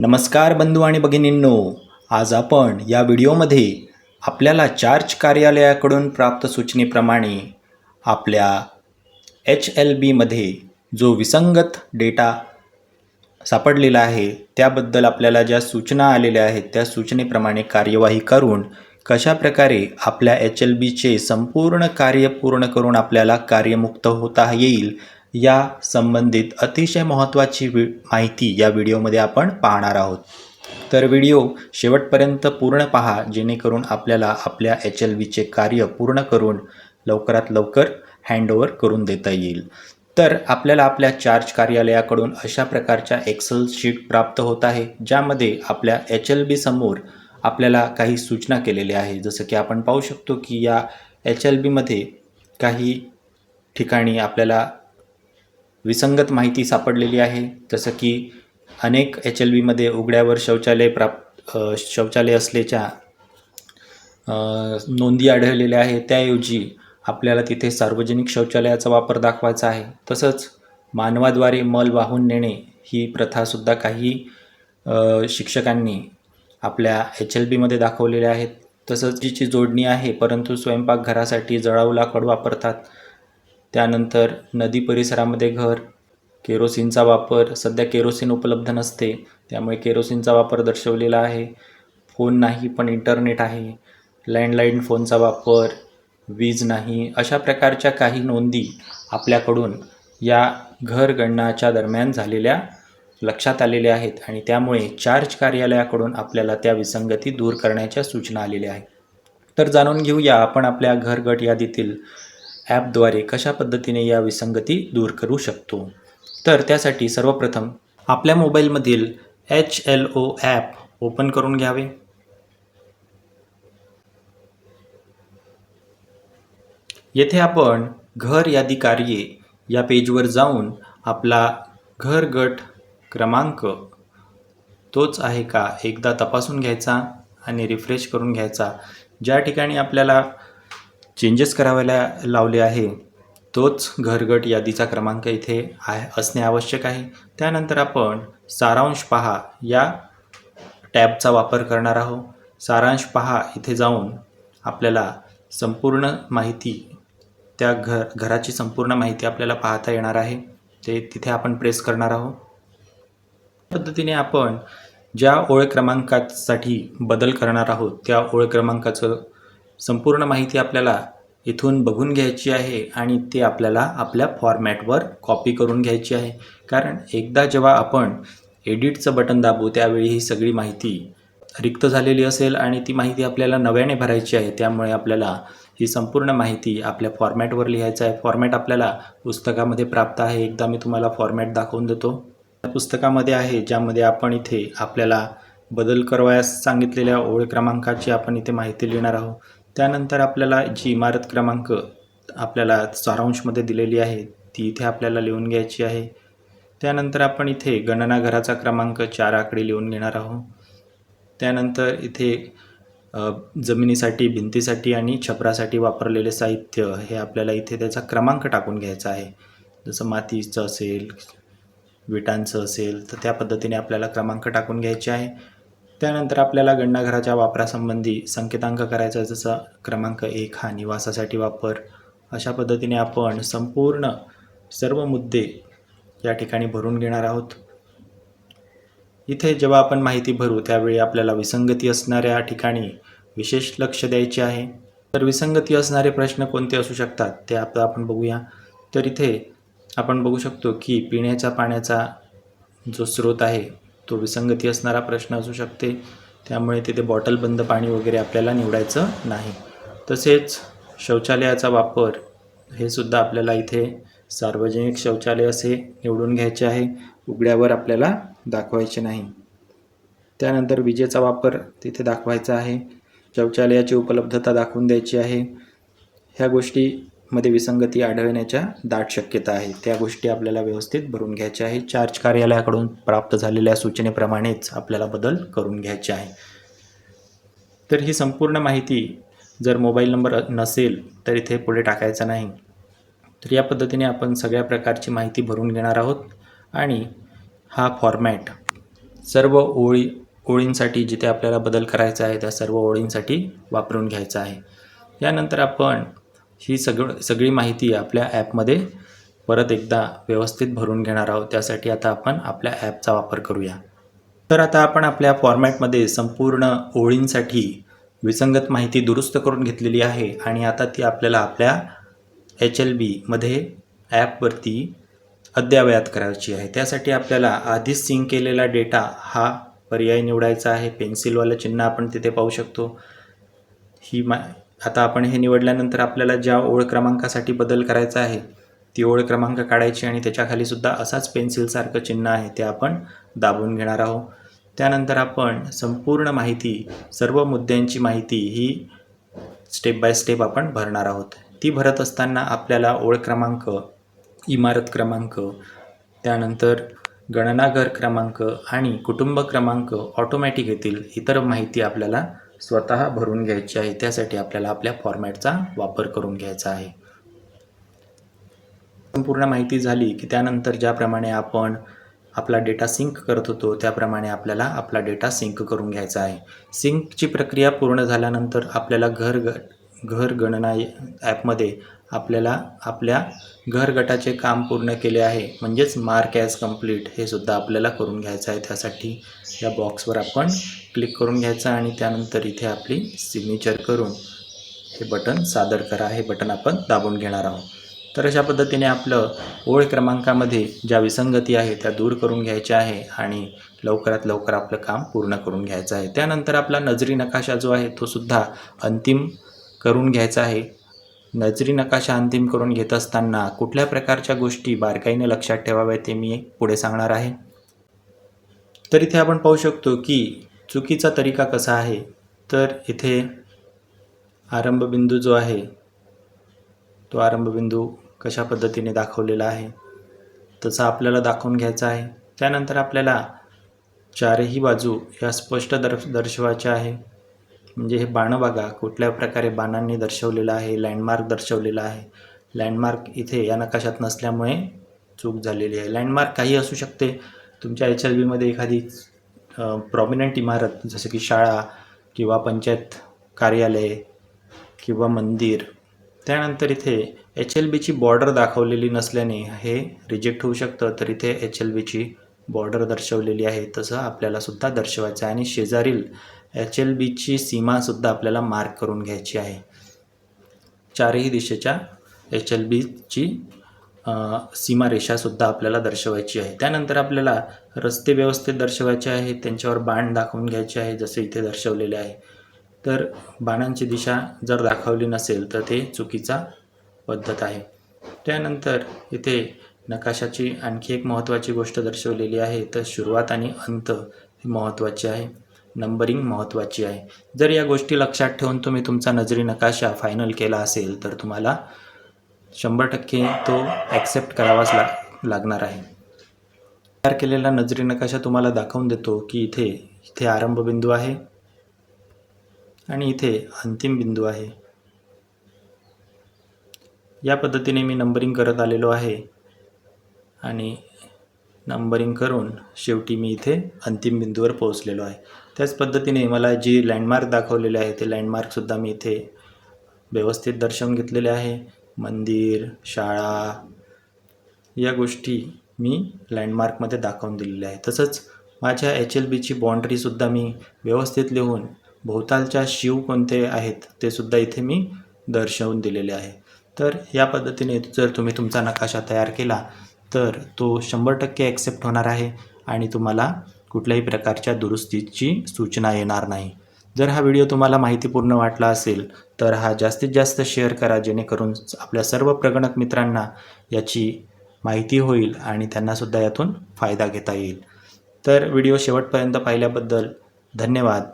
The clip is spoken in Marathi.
नमस्कार बंधू आणि भगिनींनो, आज आपण या व्हिडिओमध्ये आपल्याला चार्ज कार्यालयाकडून प्राप्त सूचनेप्रमाणे आपल्या HLBमध्ये जो विसंगत डेटा सापडलेला आहे त्याबद्दल आपल्याला ज्या सूचना आलेल्या आहेत त्या सूचनेप्रमाणे कार्यवाही करून कशाप्रकारे आपल्या HLBचे संपूर्ण कार्य पूर्ण करून आपल्याला कार्यमुक्त होता येईल या संबंधित अतिशय महत्त्वाची माहिती या व्हिडिओमध्ये आपण पाहणार आहोत. तर व्हिडिओ शेवटपर्यंत पूर्ण पहा जेणेकरून आपल्याला आपल्या HLBचे कार्य पूर्ण करून लवकरात लवकर हँडओव्हर करून देता येईल. तर आपल्याला आपल्या चार्ज कार्यालयाकडून अशा प्रकारच्या एक्सेल शीट प्राप्त होत आहे ज्यामध्ये आपल्या HLB समोर आपल्याला काही सूचना केलेल्या आहे. जसं की आपण पाहू शकतो की या HLBमध्ये काही ठिकाणी आपल्याला विसंगत माहिती सापडलेली आहे. जसं की अनेक HLBमध्ये उघड्यावर शौचालय असल्याच्या नोंदी आढळलेल्या आहेत. त्याऐवजी आपल्याला तिथे सार्वजनिक शौचालयाचा वापर दाखवायचा आहे. तसंच मानवाद्वारे मल वाहून नेणे ही प्रथासुद्धा काही शिक्षकांनी आपल्या HLBमध्ये दाखवलेल्या आहेत. तसंच जीची जोडणी आहे परंतु स्वयंपाकघरासाठी जळाऊ लाकूड वापरतात. त्यानंतर नदी परिसरामध्ये घर, केरोसिनचा वापर, सध्या केरोसिन उपलब्ध नसते त्यामुळे केरोसिनचा वापर दर्शवलेला आहे. फोन नाही पण इंटरनेट आहे, लँडलाईन फोनचा वापर, वीज नाही, अशा प्रकारच्या काही नोंदी आपल्याकडून या घरगणनाच्या दरम्यान झालेल्या लक्षात आलेल्या आहेत आणि त्यामुळे चार्ज कार्यालयाकडून आपल्याला त्या विसंगती दूर करण्याच्या सूचना आलेल्या आहेत. तर जाणून घेऊया आपण आपल्या घरगट यादीतील ॲपद्वारे कशा पद्धतीने या विसंगती दूर करू शकतो. तर त्यासाठी सर्वप्रथम आपल्या मोबाईलमधील HLO ॲप ओपन करून घ्यावे. येथे आपण घर यादी कार्ये या पेजवर जाऊन आपला घरगट क्रमांक तोच आहे का एकदा तपासून घ्यायचा आणि रिफ्रेश करून घ्यायचा. ज्या ठिकाणी आपल्याला चेंजेस करायला लावले आहे तोच घरगट यादीचा क्रमांक इथे असणे आवश्यक आहे. त्यानंतर आपण सारांश पहा या टॅबचा वापर करणार आहोत. सारांश पहा इथे जाऊन आपल्याला संपूर्ण माहिती त्या घराची संपूर्ण माहिती आपल्याला पाहता येणार आहे. ते तिथे आपण प्रेस करणार आहोत. पद्धतीने आपण ज्या ओळ क्रमांकासाठी बदल करणार आहोत त्या ओळ क्रमांकाचं संपूर्ण माहिती आपल्याला इथून बघून घ्यायची आहे आणि ते आपल्याला आपल्या फॉर्मॅटवर कॉपी करून घ्यायची आहे. कारण एकदा जेव्हा आपण एडिटचं बटन दाबू त्यावेळी ही सगळी माहिती रिक्त झालेली असेल आणि ती माहिती आपल्याला नव्याने भरायची आहे. त्यामुळे आपल्याला ही संपूर्ण माहिती आपल्या फॉर्मॅटवर लिहायचं आहे. फॉर्मॅट आपल्याला पुस्तकामध्ये प्राप्त आहे. एकदा मी तुम्हाला फॉर्मॅट दाखवून देतो. पुस्तकामध्ये आहे ज्यामध्ये आपण इथे आपल्याला बदल करवायस सांगितलेल्या ओळ क्रमांकाची आपण इथे माहिती लिहिणार आहोत. त्यानंतर आपल्याला जी इमारत क्रमांक आपल्याला सारांशमध्ये दिलेली आहे ती इथे आपल्याला लिहून घ्यायची आहे. त्यानंतर आपण इथे गणना घराचा क्रमांक 4 आकडे लिहून घेणार आहोत. त्यानंतर इथे जमिनीसाठी, भिंतीसाठी आणि छपरासाठी वापरलेले साहित्य हे आपल्याला इथे त्याचा क्रमांक टाकून घ्यायचा आहे. जसं मातीचं असेल, विटांचं असेल तर त्या पद्धतीने आपल्याला क्रमांक टाकून घ्यायचे आहे. त्यानंतर आपल्याला गणनाघराच्या वापरासंबंधी संकेतांक करायचा जसं क्रमांक 1 हा निवासासाठी वापर. अशा पद्धतीने आपण संपूर्ण सर्व मुद्दे या ठिकाणी भरून घेणार आहोत. इथे जेव्हा आपण माहिती भरू त्यावेळी आपल्याला विसंगती असणाऱ्या ठिकाणी विशेष लक्ष द्यायचे आहे. तर विसंगती असणारे प्रश्न कोणते असू शकतात ते आता आपण बघूया. तर इथे आपण बघू शकतो की पिण्याच्या पाण्याचा जो स्रोत आहे तो विसंगती असणारा प्रश्न असू शकते. त्यामुळे तिथे बॉटल बंद पाणी वगैरे आपल्याला निवडायचं नाही. तसेच शौचालयाचा वापर हे सुद्धा आपल्याला इथे सार्वजनिक शौचालय असे निवडून घ्यायचे आहे. उघड्यावर आपल्याला दाखवायचे नाही. त्यानंतर विजेचा वापर तिथे दाखवायचा आहे. शौचालयाची उपलब्धता दाखवून द्यायची आहे. ह्या गोष्टीमध्ये विसंगती आढळण्याच्या दाट शक्यता आहे. त्या गोष्टी आपल्याला व्यवस्थित भरून घ्यायच्या आहे. चार्ज कार्यालयाकडून प्राप्त झालेल्या सूचनेप्रमाणेच आपल्याला बदल करून घ्यायचे आहे. तर ही संपूर्ण माहिती जर मोबाईल नंबर नसेल तर इथे पुढे टाकायचा नाही. तर या पद्धतीने आपण सगळ्या प्रकारची माहिती भरून घेणार आहोत आणि हा फॉर्मॅट सर्व ओळींसाठी जिथे आपल्याला बदल करायचा आहे त्या सर्व ओळींसाठी वापरून घ्यायचा आहे. यानंतर आपण ही सगळी माहिती आपल्या ॲपमध्ये परत एकदा व्यवस्थित भरून घेणार आहोत. त्यासाठी आता आपण आपल्या ॲपचा वापर करूया. तर आता आपण आपल्या फॉर्मॅटमध्ये संपूर्ण ओळींसाठी विसंगत माहिती दुरुस्त करून घेतलेली आहे आणि आता ती आपल्याला आपल्या HLBमध्ये ॲपवरती अद्ययावत करायची आहे. त्यासाठी आपल्याला आधीच सिंक केलेला डेटा हा पर्याय निवडायचा आहे. पेन्सिलवालं चिन्ह आपण तिथे पाहू शकतो. आता आपण हे निवडल्यानंतर आपल्याला ज्या ओळ क्रमांकासाठी बदल करायचा आहे ती ओळ क्रमांक काढायची आणि त्याच्याखाली सुद्धा असाच पेन्सिलसारखं चिन्ह आहे ते आपण दाबून घेणार आहोत. त्यानंतर आपण संपूर्ण माहिती, सर्व मुद्द्यांची माहिती ही स्टेप बाय स्टेप आपण भरणार आहोत. ती भरत असताना आपल्याला ओळ क्रमांक, इमारत क्रमांक, त्यानंतर गणनाघर क्रमांक आणि कुटुंब क्रमांक ऑटोमॅटिक येतील. इतर माहिती आपल्याला स्वतः भरून घ्यायची आहे. त्यासाठी आपल्याला आपल्या फॉर्मॅटचा वापर करून घ्यायचा आहे. संपूर्ण माहिती झाली की त्यानंतर ज्याप्रमाणे आपण आपला डेटा सिंक करत होतो त्याप्रमाणे आपल्याला आपला डेटा सिंक करून घ्यायचा आहे. सिंकची प्रक्रिया पूर्ण झाल्यानंतर आपल्याला घर गणना ॲपमध्ये आपल्याला आपल्या घर गटाचे काम पूर्ण केले आहे म्हणजेच मार्क ॲज कंप्लीट हे सुद्धा आपल्याला करून घ्यायचं आहे. त्यासाठी या बॉक्सवर आपण क्लिक करून घ्यायचं आणि त्यानंतर इथे आपली सिग्नेचर करून हे बटन सादर करा हे बटन आपण दाबून घेणार आहोत. तर अशा पद्धतीने आपलं ओळ क्रमांकामध्ये ज्या विसंगती आहे त्या दूर करून घ्यायच्या आहे आणि लवकरात लवकर आपलं काम पूर्ण करून घ्यायचं आहे. त्यानंतर आपला नजरी नकाशा जो आहे तो सुद्धा अंतिम करून घ्यायचा आहे. नजरी नकाशा अंतिम करून घेत असताना कुठल्या प्रकारच्या गोष्टी बारकाईने लक्षात ठेवाव्या ते मी पुढे सांगणार आहे. तर इथे आपण पाहू शकतो की चुकीचा तरीका कसा आहे. तर इथे आरंभबिंदू जो आहे तो आरंभबिंदू कशा पद्धतीने दाखवलेला आहे तसा आपल्याला दाखवून घ्यायचा आहे. त्यानंतर आपल्याला चारही बाजू या स्पष्ट दर्शवायच्या आहे. म्हणजे हे बाणं बघा कुठल्या प्रकारे बाणांनी दर्शवलेलं आहे, लँडमार्क दर्शवलेला आहे. लँडमार्क इथे या नकाशात नसल्यामुळे चूक झालेली आहे. लँडमार्क काही असू शकते. तुमच्या HLBमध्ये एखादी प्रॉमिनंट इमारत जसं की शाळा किंवा पंचायत कार्यालय किंवा मंदिर. त्यानंतर इथे HLBची बॉर्डर दाखवलेली नसल्याने हे रिजेक्ट होऊ शकतं. तर इथे HLBची बॉर्डर दर्शवलेली आहे तसं आपल्याला सुद्धा दर्शवायचं आहे आणि शेजारील HLBची सीमासुद्धा आपल्याला मार्क करून घ्यायची आहे. चारही दिशेच्या HLBची सीमारेषासुद्धा आपल्याला दर्शवायची आहे. त्यानंतर आपल्याला रस्ते व्यवस्थित दर्शवायचे आहे. त्यांच्यावर बाण दाखवून घ्यायचे आहे जसे इथे दर्शवलेले आहे. तर बाणांची दिशा जर दाखवली नसेल तर ते चुकीचा पद्धत आहे. त्यानंतर इथे नकाशाची आणखी एक महत्त्वाची गोष्ट दर्शवलेली आहे. तर सुरुवात आणि अंत ही महत्त्वाची आहे. नंबरिंग महत्त्वाची आहे. जर या गोष्टी लक्षात ठेवून तुम्ही तुमचा नजरी नकाशा फायनल केला असेल तर तुम्हाला 100% तो ॲक्सेप्ट करावाच लागणार आहे. तयार केलेला नजरी नकाशा तुम्हाला दाखवून देतो की इथे आरंभबिंदू आहे आणि इथे अंतिम बिंदू आहे. या पद्धतीने मी नंबरिंग करत आलेलो आहे आणि नंबरिंग करून शेवटी मी इथे अंतिम बिंदूवर पोहोचलेलो आहे. त्याच पद्धतीने मला जी लँडमार्क दाखवलेले आहे ते लँडमार्कसुद्धा मी इथे व्यवस्थित दर्शवून घेतलेले आहे. मंदिर, शाळा या गोष्टी मी लँडमार्कमध्ये दाखवून दिलेल्या आहे. तसंच माझ्या HLBची बाउंड्रीसुद्धा मी व्यवस्थित लिहून भोवतालच्या शिव कोणते आहेत ते सुद्धा इथे मी दर्शवून दिलेले आहे. तर या पद्धतीने जर तुम्ही तुमचा नकाशा तयार केला तर तो 100% ॲक्सेप्ट होणार आहे आणि तुम्हाला कुठल्याही प्रकारच्या दुरुस्तीची सूचना येणार नाही. जर हा व्हिडिओ तुम्हाला माहितीपूर्ण वाटला असेल तर हा जास्तीत जास्त शेअर करा जेणेकरून आपल्या सर्व प्रगणक मित्रांना याची माहिती होईल आणि त्यांनासुद्धा यातून फायदा घेता येईल. तर व्हिडिओ शेवटपर्यंत पाहिल्याबद्दल धन्यवाद.